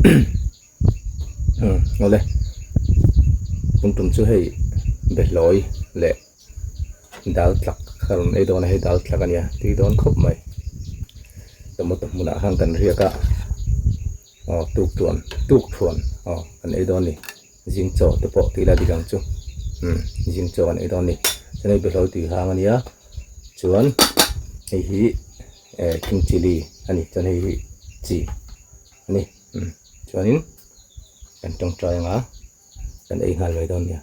เอาเลยตุ่มช่วยเบลลอยเละดาวทักคารไอ้โดนให้ดาวทักกันเนี่ยที่โดนคบไหมแต่หมดมุนห่างกันเรียกอะอ๋อตุกทวนอ๋ออันไอ้โดนนี่จิงโจ้ตัวปกติละดีกังจูจิงโจ้อันไอ้โดนนี่ฉะนั้นเบลลอยตีห่างกันเนี่ยชวนไอ้ฮีคิงชิลีอันนี้จนไอ้ฮีจีอันนี้ชวนนี้กันจงใจงะกันไอ้งานไว้โดนเนี่ย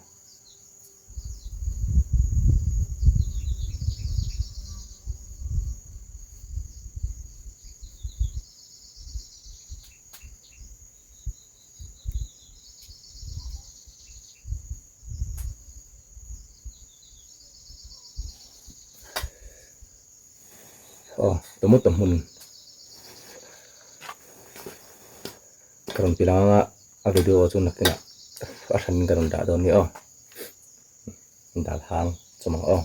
อ๋อตัวมุดตัวมุนกระดมปีละงะอาวิดีโอจุนักเนี่ยอาชันกระดมด่าโดนเนี่ยอ๋อด่าทางสมองอ๋อ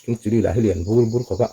คิงจิลีหลายเหรียญบุญเขาปะ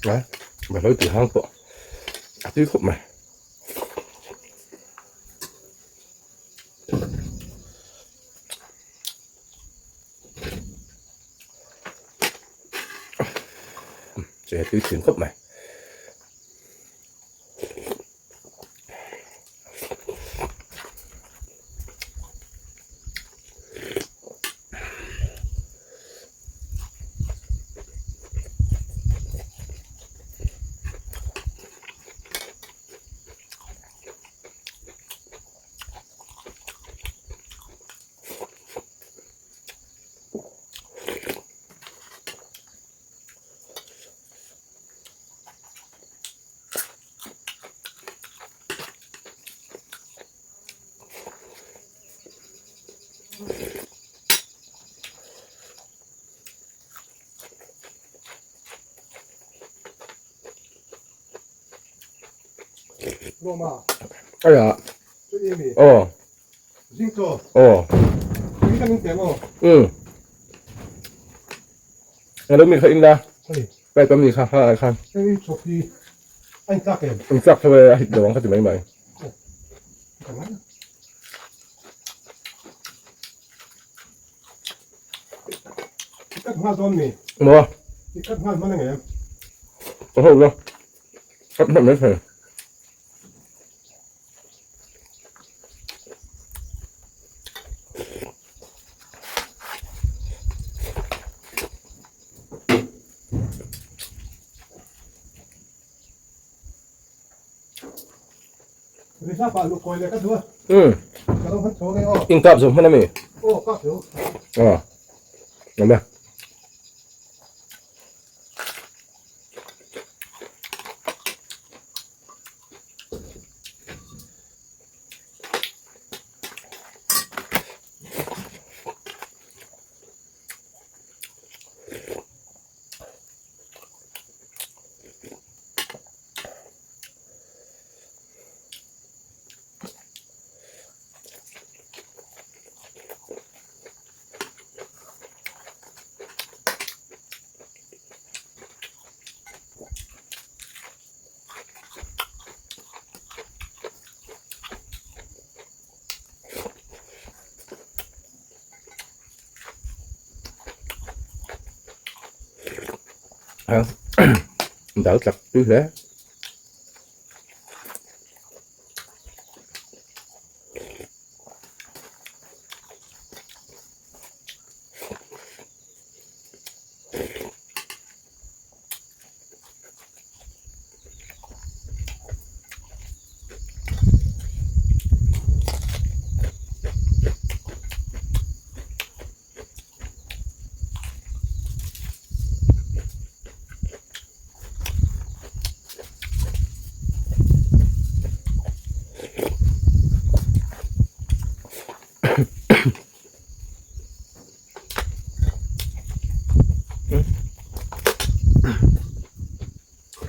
นะแบบเราตีห้างปะที่ขบไหมจะตีถึงขบไหมローマ、哎呀，这里面，哦人口、哦，ビタミンでも、แล้วมีใครอินละ はい、ไปตำหนิค่ะอะไรค่ะ 这里ちょっと、あんたけん、มันซักทำไมเดี๋ยวเขาจะไม่ไหมかな。一まどんに、 มัว 一ままねげ、 โอ้โหแล้วครับทำไม่เคย 你啥把路过来个多，个都很臭的哦， กินกับสมพันธ์ไหม 哦，搞球， อ๋อเห็นไหม đảo chặt chứ thế.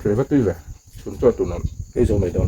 Rồi bắt đi về, chúng cho tụi nó cái số mày đón.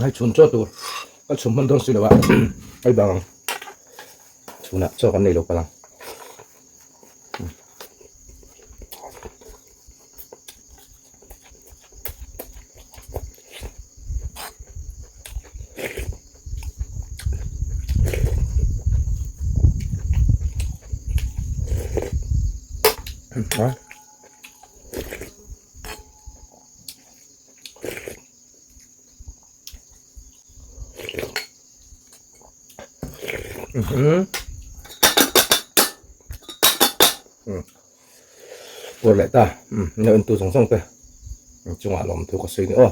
hay chuẩn cho tôi các chúng mình đông xí là bạn hay bằng chúng nè cho cái này lục vào đó. Vừa lại ta, nhớ tôi sống xong cơ, chúng ta làm thứ có suy nữa.